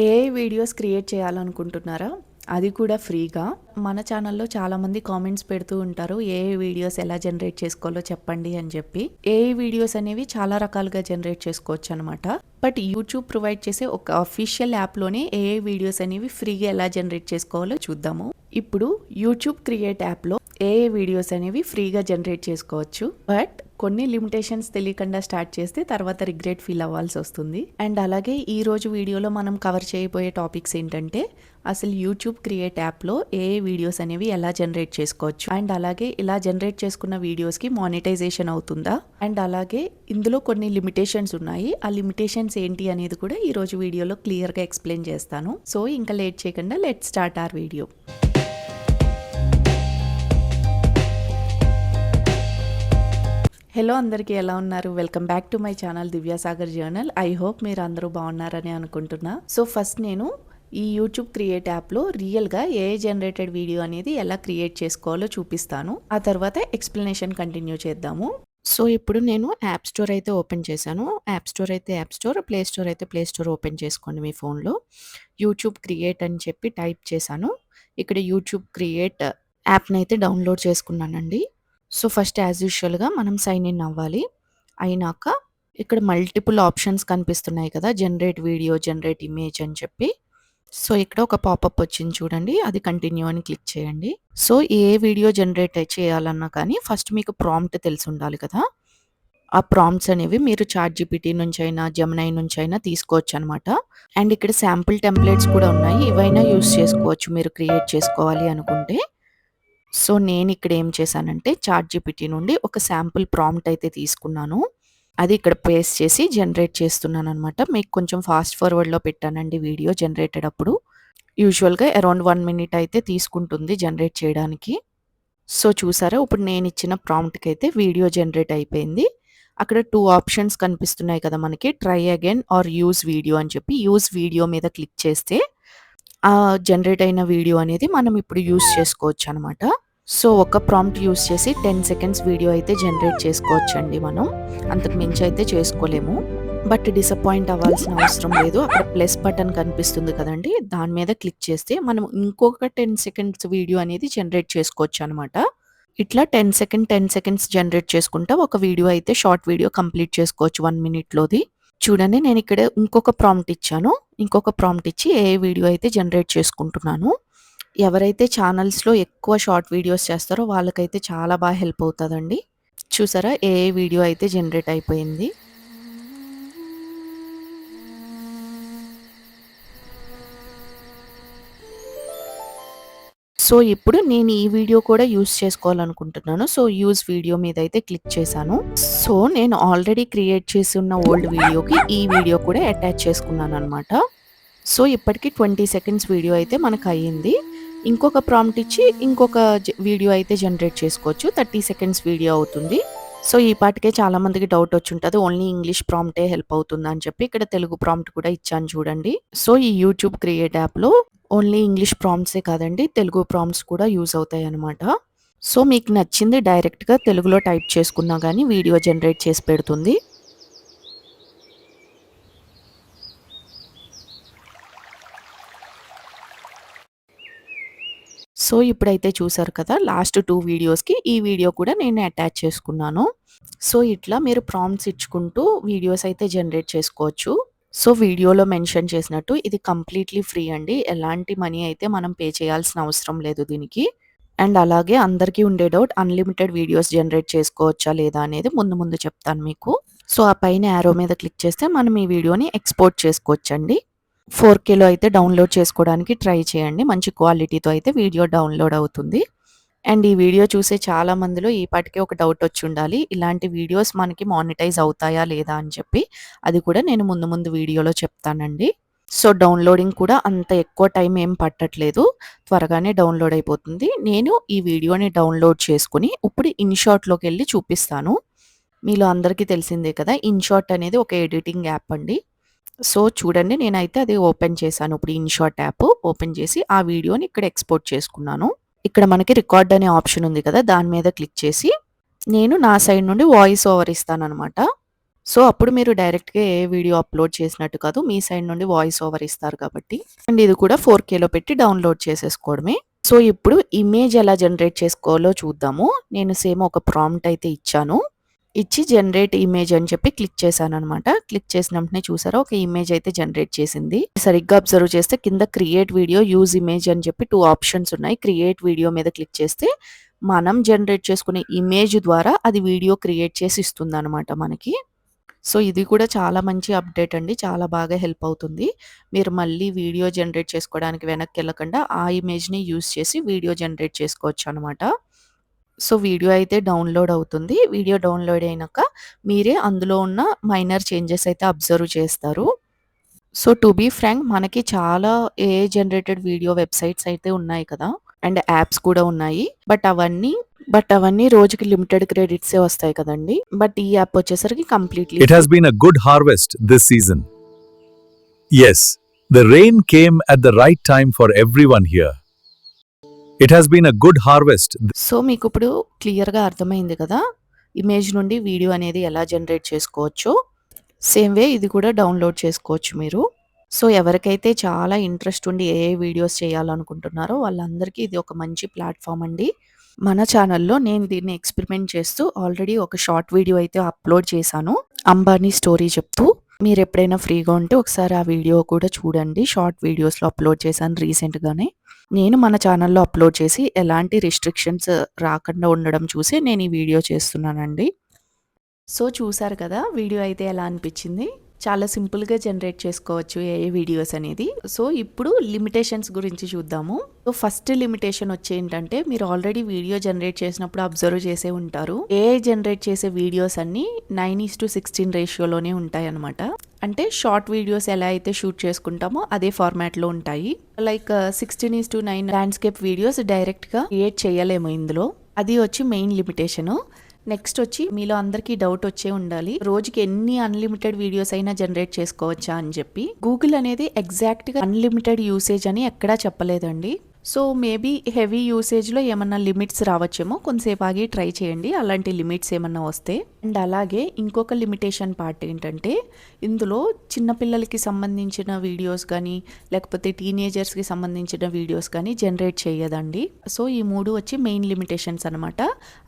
AI videos create చేయాలనుకుంటున్నారా? అది కూడా ఫ్రీగా. మన ఛానల్‌లో చాలామంది కామెంట్స్ పెడుతూ ఉంటారు. ఏఐ వీడియోస్ ఎలా జనరేట్ చేసుకోవాలో చెప్పండి అని చెప్పి. ఏఐ వీడియోస్ అనేవి చాలా రకాలుగా జనరేట్ చేసుకోవచ్చనమాట. బట్ యూట్యూబ్ ప్రొవైడ్ చేసే ఒక అఫీషియల్ యాప్‌లోనే ఏఐ వీడియోస్ అనేవి ఫ్రీగా ఎలా జనరేట్ చేసుకోవాలో చూద్దాము. ఇప్పుడు యూట్యూబ్ క్రియేట్ యాప్‌లో ఏఐ వీడియోస్ అనేవి ఫ్రీగా జనరేట్ చేసుకోవచ్చు. బట్ కొన్ని లిమిటేషన్స్ తెలియకుండా స్టార్ట్ చేస్తే తర్వాత రిగ్రెట్ ఫీల్ అవ్వాల్సి వస్తుంది. అండ్ అలాగే ఈ రోజు వీడియోలో మనం కవర్ చేయబోయే టాపిక్స్ ఏంటంటే అసలు యూట్యూబ్ క్రియేట్ యాప్లో ఏఐ వీడియోస్ అనేవి ఎలా జనరేట్ చేసుకోవచ్చు, అండ్ అలాగే ఇలా జనరేట్ చేసుకున్న వీడియోస్కి మానిటైజేషన్ అవుతుందా, అండ్ అలాగే ఇందులో కొన్ని లిమిటేషన్స్ ఉన్నాయి. ఆ లిమిటేషన్స్ ఏంటి అనేది కూడా ఈ రోజు వీడియోలో క్లియర్గా ఎక్స్ప్లెయిన్ చేస్తాను. సో ఇంకా లేట్ చేయకుండా let start our video. Hello అందరికీ, ఎలా ఉన్నారు? Welcome back to my channel Divyasagar journal. I hope మీరు అందరూ బాగున్నారని అనుకుంటున్నా. సో ఫస్ట్ నేను ఈ యూట్యూబ్ క్రియేట్ యాప్లో రియల్గా ఏఐ జనరేటెడ్ వీడియో అనేది ఎలా క్రియేట్ చేసుకోవాలో చూపిస్తాను. ఆ తర్వాత ఎక్స్ప్లెనేషన్ కంటిన్యూ చేద్దాము. సో ఇప్పుడు నేను యాప్ స్టోర్ అయితే ఓపెన్ చేశాను. యాప్ స్టోర్ అయితే యాప్ స్టోర్, ప్లే స్టోర్ అయితే ప్లే స్టోర్ ఓపెన్ చేసుకోండి మీ ఫోన్లో. యూట్యూబ్ క్రియేట్ అని చెప్పి టైప్ చేశాను. ఇక్కడ యూట్యూబ్ క్రియేట్ యాప్ని అయితే డౌన్లోడ్ చేసుకున్నానండి. సో ఫస్ట్ యాజ్ యూజువల్గా మనం సైన్ ఇన్ అవ్వాలి. అయినాక ఇక్కడ మల్టిపుల్ ఆప్షన్స్ కనిపిస్తున్నాయి కదా, జనరేట్ వీడియో, జనరేట్ ఇమేజ్ అని చెప్పి. సో ఇక్కడ ఒక పాపప్ వచ్చింది చూడండి, అది కంటిన్యూ అని క్లిక్ చేయండి. సో ఏ వీడియో జనరేట్ చేయాలన్నా కానీ ఫస్ట్ మీకు ప్రాంప్ట్ తెలిసి ఉండాలి కదా. ఆ ప్రాంప్ట్స్ అనేవి మీరు చాట్‌జీపీటీ నుంచి అయినా, జెమినై నుంచి అయినా తీసుకోవచ్చు అనమాట. అండ్ ఇక్కడ శాంపుల్ టెంప్లెట్స్ కూడా ఉన్నాయి. ఇవైనా యూస్ చేసుకోవచ్చు మీరు క్రియేట్ చేసుకోవాలి అనుకుంటే. సో నేను ఇక్కడ ఏం చేశానంటే చాట్‌జీపీటీ నుండి ఒక శాంపుల్ ప్రాంప్ట్ అయితే తీసుకున్నాను. అది ఇక్కడ పేస్ట్ చేసి జనరేట్ చేస్తున్నాను అనమాట. మీకు కొంచెం ఫాస్ట్ ఫార్వర్డ్‌లో పెట్టానండి వీడియో జనరేటెడ్ అప్పుడు. యూజువల్‌గా అరౌండ్ 1 మినిట్ అయితే తీసుకుంటుంది జనరేట్ చేయడానికి. సో చూసారా, ఇప్పుడు నేను ఇచ్చిన ప్రాంప్ట్‌కి అయితే వీడియో జనరేట్ అయిపోయింది. అక్కడ 2 ఆప్షన్స్ కనిపిస్తున్నాయి కదా మనకి, try again or use video అని చెప్పి. యూజ్ వీడియో మీద క్లిక్ చేస్తే ఆ జనరేట్ అయిన వీడియో అనేది మనం ఇప్పుడు యూజ్ చేసుకోవచ్చు అనమాట. సో ఒక ప్రాంప్ట్ యూజ్ చేసి 10 సెకండ్స్ వీడియో అయితే జనరేట్ చేసుకోవచ్చండి మనం. అంతకు మించి అయితే చేసుకోలేము. బట్ డిసప్పాయింట్ అవ్వాల్సిన అవసరం లేదు. అక్కడ ప్లస్ బటన్ కనిపిస్తుంది కదండి, దాని మీద క్లిక్ చేస్తే మనం ఇంకొక 10 సెకండ్స్ వీడియో అనేది జనరేట్ చేసుకోవచ్చు అనమాట. ఇట్లా 10 సెకండ్స్ జనరేట్ చేసుకుంటా ఒక వీడియో అయితే, షార్ట్ వీడియో కంప్లీట్ చేసుకోవచ్చు 1 మినిట్లోది. చూడండి, నేను ఇక్కడ ఇంకొక ప్రాంప్ట్ ఇచ్చాను. ఇంకొక ప్రాంప్ట్ ఇచ్చి ఏ వీడియో అయితే జనరేట్ చేసుకుంటున్నాను. ఎవరైతే ఛానల్స్‌లో ఎక్కువ షార్ట్ వీడియోస్ చేస్తారో వాళ్ళకైతే చాలా బాగా హెల్ప్ అవుతుందండి. చూసారా, ఏ వీడియో అయితే జనరేట్ అయిపోయింది. సో ఇప్పుడు నేను ఈ వీడియో కూడా యూజ్ చేసుకోవాలనుకుంటున్నాను. సో యూజ్ వీడియో మీద అయితే క్లిక్ చేశాను. సో నేను ఆల్రెడీ క్రియేట్ చేసి ఉన్న ఓల్డ్ వీడియోకి ఈ వీడియో కూడా అటాచ్ చేసుకున్నాను అనమాట. సో ఇప్పటికి 20 సెకండ్స్ వీడియో అయితే మనకు అయ్యింది. ఇంకొక ప్రాంప్ట్ ఇచ్చి ఇంకొక వీడియో అయితే జనరేట్ చేసుకోవచ్చు. 30 సెకండ్స్ వీడియో అవుతుంది. సో ఈ పాటికే చాలా మందికి డౌట్ వచ్చి ఉంటుంది, ఓన్లీ ఇంగ్లీష్ ప్రాంప్టే హెల్ప్ అవుతుంది అని చెప్పి. ఇక్కడ తెలుగు ప్రాంప్ట్ కూడా ఇచ్చాను చూడండి. సో ఈ యూట్యూబ్ క్రియేట్ యాప్లో ఓన్లీ ఇంగ్లీష్ ప్రాంప్ట్సే కాదండి, తెలుగు ప్రాంప్ట్స్ కూడా యూజ్ అవుతాయి అనమాట. సో మీకు నచ్చింది డైరెక్ట్గా తెలుగులో టైప్ చేసుకున్నా కానీ వీడియో జనరేట్ చేసి పెడుతుంది. సో ఇప్పుడైతే చూసారు కదా, లాస్ట్ 2 వీడియోస్కి ఈ వీడియో కూడా నేను అటాచ్ చేసుకున్నాను. సో ఇట్లా మీరు ప్రాంప్ట్స్ ఇచ్చుకుంటూ వీడియోస్ అయితే జనరేట్ చేసుకోవచ్చు. సో వీడియోలో మెన్షన్ చేసినట్టు ఇది కంప్లీట్లీ ఫ్రీ అండి. ఎలాంటి మనీ అయితే మనం పే చేయాల్సిన అవసరం లేదు దీనికి. అండ్ అలాగే అందరికీ ఉండే డౌట్, అన్లిమిటెడ్ వీడియోస్ జనరేట్ చేసుకోవచ్చా లేదా అనేది ముందు చెప్తాను మీకు. సో ఆ పైన యారో మీద క్లిక్ చేస్తే మనం ఈ వీడియోని ఎక్స్పోర్ట్ చేసుకోవచ్చండి. 4Kలో అయితే డౌన్లోడ్ చేసుకోవడానికి ట్రై చేయండి. మంచి క్వాలిటీతో అయితే వీడియో డౌన్లోడ్ అవుతుంది. అండ్ ఈ వీడియో చూసే చాలా మందిలో ఈ పాటికే ఒక డౌట్ వచ్చి ఉండాలి, ఇలాంటి వీడియోస్ మనకి మానిటైజ్ అవుతాయా లేదా అని చెప్పి. అది కూడా నేను ముందు వీడియోలో చెప్తానండి. సో డౌన్లోడింగ్ కూడా అంత ఎక్కువ టైం ఏం పట్టట్లేదు, త్వరగానే డౌన్లోడ్ అయిపోతుంది. నేను ఈ వీడియోని డౌన్లోడ్ చేసుకుని ఇప్పుడు ఇన్‌షాట్‌లోకి వెళ్ళి చూపిస్తాను. మీలో అందరికీ తెలిసిందే కదా, ఇన్‌షాట్ అనేది ఒక ఎడిటింగ్ యాప్ అండి. సో చూడండి, నేనైతే అది ఓపెన్ చేశాను. ఇప్పుడు ఇన్‌షాట్ యాప్ ఓపెన్ చేసి ఆ వీడియోని ఇక్కడ ఎక్స్‌పోర్ట్ చేసుకున్నాను. ఇక్కడ మనకి రికార్డ్ అనే ఆప్షన్ ఉంది కదా, దాని మీద క్లిక్ చేసి నేను నా సైడ్ నుండి వాయిస్ ఓవర్ ఇస్తానన్నమాట. సో, అప్పుడు మీరు డైరెక్ట్‌గా ఏ వీడియో అప్‌లోడ్ చేసినట్టు కాదు. మీ సైడ్ నుండి వాయిస్ ఓవర్ ఇస్తారు కాబట్టి. అండ్ ఇది కూడా 4Kలో పెట్టి డౌన్‌లోడ్ చేసేసుకోవడమే. సో, ఇప్పుడు ఇమేజ్ ఎలా జనరేట్ చేసుకోవాలో చూద్దాము. నేను సేమ్ ఒక ప్రాంప్ట్ అయితే ఇచ్చాను. ఇచ్చి జనరేట్ ఇమేజ్ అని చెప్పి క్లిక్ చేశాననమాట. క్లిక్ చేసిన వెంటనే చూసారా ఒక ఇమేజ్ అయితే జనరేట్ చేసింది. సరిగ్గా అబ్జర్వ్ చేస్తే కింద క్రియేట్ వీడియో, యూజ్ ఇమేజ్ అని చెప్పి 2 ఆప్షన్స్ ఉన్నాయి. క్రియేట్ వీడియో మీద క్లిక్ చేస్తే మనం జనరేట్ చేసుకునే ఇమేజ్ ద్వారా అది వీడియో క్రియేట్ చేసి ఇస్తుందనమాట మనకి. సో, ఇది కూడా చాలా మంచి అప్డేట్ అండి. చాలా బాగా హెల్ప్ అవుతుంది. మీరు మళ్ళీ వీడియో జనరేట్ చేసుకోవడానికి వెనక్కెళ్ళకుండా ఆ ఇమేజ్‌ని యూజ్ చేసి వీడియో జనరేట్ చేసుకోవచ్చనమాట. సో, వీడియో అయితే డౌన్‌లోడ్ అవుతుంది. వీడియో డౌన్‌లోడ్ అయినాక మీరే అందులో ఉన్న మైనర్ చేంజెస్ అయితే అబ్జర్వ్ చేస్తారు. సో, టు బీ ఫ్రాంక్ మనకి చాలా ఏఐ జనరేటెడ్ వీడియో వెబ్‌సైట్స్ అయితే ఉన్నాయి కదా! అండ్ యాప్స్ కూడా ఉన్నాయి. బట్ అవన్నీ రోజుకి లిమిటెడ్ క్రెడిట్సే వస్తాయి కదండీ! బట్ ఈ యాప్ వచ్చేసరికి completely It has been a good harvest this season. Yes, the rain came at the right time for everyone here. It has been a good harvest. So, మీకిప్పుడు క్లియర్‌గా అర్థమైంది కదా! ఇమేజ్ నుండి video అనేది ఎలా generate చేసుకోవచ్చో. Same way ఇది కూడా డౌన్‌లోడ్ చేసుకోవచ్చు మీరు. సో, ఎవరికైతే చాలా ఇంట్రెస్ట్ ఉండి ఏఐ వీడియోస్ చేయాలనుకుంటున్నారో వాళ్ళందరికీ ఇది ఒక మంచి ప్లాట్‌ఫామ్ అండి. మన ఛానల్‌లో నేను దీన్ని ఎక్స్‌పెరిమెంట్ చేస్తూ ఆల్రెడీ ఒక షార్ట్ వీడియో అయితే అప్‌లోడ్ చేశాను. అంబానీ స్టోరీ చెప్తూ. మీరెప్పుడైనా ఫ్రీగా ఉంటే ఒకసారి ఆ వీడియో కూడా చూడండి. షార్ట్ వీడియోస్‌లో అప్‌లోడ్ చేశాను రీసెంట్‌గానే. నేను మన ఛానల్‌లో అప్‌లోడ్ చేసి ఎలాంటి రిస్ట్రిక్షన్స్ రాకుండా ఉండడం చూసి నేను ఈ వీడియో చేస్తున్నానండి. సో, చూసారు కదా! వీడియో అయితే ఎలా అనిపించింది? చాలా సింపుల్‌గా జనరేట్ చేసుకోవచ్చు ఏఐ వీడియోస్ అనేది. సో, ఇప్పుడు లిమిటేషన్స్ గురించి చూద్దాము. సో, ఫస్ట్ లిమిటేషన్ వచ్చేంటంటే మీరు ఆల్రెడీ వీడియో జనరేట్ చేసినప్పుడు అబ్జర్వ్ చేసే ఉంటారు. ఏఐ జనరేట్ చేసే వీడియోస్ అన్నీ 9:16 రేషియోలోనే ఉంటాయన్నమాట. అంటే షార్ట్ వీడియోస్ ఎలా అయితే షూట్ చేసుకుంటామో అదే ఫార్మాట్‌లో ఉంటాయి. లైక్ 16:9 ల్యాండ్‌స్కేప్ వీడియోస్ డైరెక్ట్‌గా క్రియేట్ చేయలేము ఇందులో. అది వచ్చి మెయిన్ లిమిటేషను. నెక్స్ట్ వచ్చి మీలో అందరికీ డౌట్ వచ్చే ఉండాలి. రోజుకి ఎన్ని అన్‌లిమిటెడ్ వీడియోస్ అయినా జనరేట్ చేసుకోవచ్చా అని చెప్పి. గూగుల్ అనేది ఎగ్జాక్ట్‌గా అన్‌లిమిటెడ్ యూసేజ్ అని ఎక్కడా చెప్పలేదండి. సో, మేబీ హెవీ యూసేజ్‌లో ఏమన్నా లిమిట్స్ రావచ్చేమో. కొంతసేపు ఆగి ట్రై చేయండి అలాంటి లిమిట్స్ ఏమన్నా వస్తే. అండ్ అలాగే ఇంకొక లిమిటేషన్ పార్ట్ ఏంటంటే ఇందులో చిన్న పిల్లలకి సంబంధించిన వీడియోస్ గానీ, లేకపోతే టీనేజర్స్‌కి సంబంధించిన వీడియోస్ కానీ జనరేట్ చేయదండి. సో, ఈ 3 వచ్చి మెయిన్ లిమిటేషన్స్ అనమాట.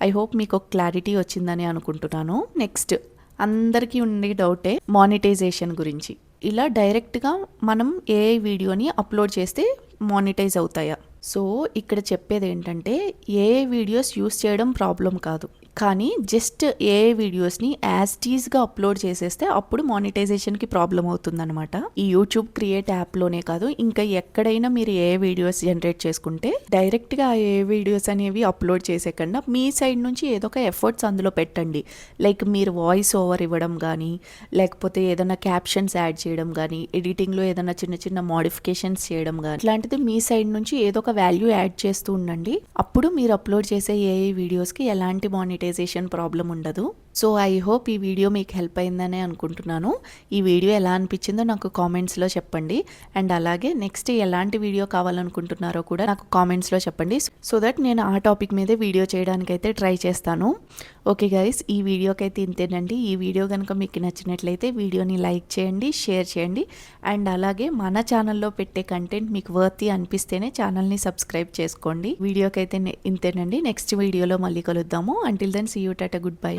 ఐ హోప్ మీకు ఒక క్లారిటీ వచ్చిందని అనుకుంటున్నాను. నెక్స్ట్ అందరికీ ఉండే డౌటే మానిటైజేషన్ గురించి. ఇలా డైరెక్ట్‌గా మనం ఏఐ వీడియోని అప్‌లోడ్ చేస్తే మానిటైజ్ అవుతాయా? సో, ఇక్కడ చెప్పేదేంటంటే ఏఐ వీడియోస్ యూజ్ చేయడం ప్రాబ్లం కాదు. కానీ జస్ట్ ఏఐ వీడియోస్‌ని యాజ్ టీజ్‌గా అప్‌లోడ్ చేసేస్తే అప్పుడు మానిటైజేషన్‌కి ప్రాబ్లమ్ అవుతుందనమాట. ఈ యూట్యూబ్ క్రియేట్ యాప్‌లోనే కాదు ఇంకా ఎక్కడైనా మీరు ఏఐ వీడియోస్ జనరేట్ చేసుకుంటే డైరెక్ట్‌గా ఆ ఏఐ వీడియోస్ అనేవి అప్‌లోడ్ చేసేకన్నా మీ సైడ్ నుంచి ఏదో ఒక ఎఫర్ట్స్ అందులో పెట్టండి. లైక్ మీరు వాయిస్ ఓవర్ ఇవ్వడం గానీ, లేకపోతే ఏదైనా క్యాప్షన్స్ యాడ్ చేయడం గానీ, ఎడిటింగ్‌లో ఏదైనా చిన్న చిన్న మోడిఫికేషన్స్ చేయడం గానీ, ఇట్లాంటిది మీ సైడ్ నుంచి ఏదో ఒక వాల్యూ యాడ్ చేస్తూ ఉండండి. అప్పుడు మీరు అప్‌లోడ్ చేసే ఏఐ వీడియోస్‌కి ఎలాంటి మానిటైజేషన్ ప్రాబ్లం ఉండదు. సో, ఐ హోప్ ఈ వీడియో మీకు హెల్ప్ అయిందనే అనుకుంటున్నాను. ఈ వీడియో ఎలా అనిపించిందో నాకు కామెంట్స్‌లో చెప్పండి. అండ్ అలాగే నెక్స్ట్ ఎలాంటి వీడియో కావాలనుకుంటున్నారో కూడా నాకు కామెంట్స్‌లో చెప్పండి. సో దట్ నేను ఆ టాపిక్ మీదే వీడియో చేయడానికైతే ట్రై చేస్తాను. ఓకే గైస్, ఈ వీడియోకైతే ఇంతేనండి. ఈ వీడియో కనుక మీకు నచ్చినట్లయితే వీడియోని లైక్ చేయండి, షేర్ చేయండి. అండ్ అలాగే మన ఛానల్లో పెట్టే కంటెంట్ మీకు వర్తీ అనిపిస్తేనే ఛానల్ని సబ్స్క్రైబ్ చేసుకోండి. వీడియోకైతే ఇంతేనండి. నెక్స్ట్ వీడియోలో మళ్ళీ కలుద్దాము. Until then see you, tata, good by.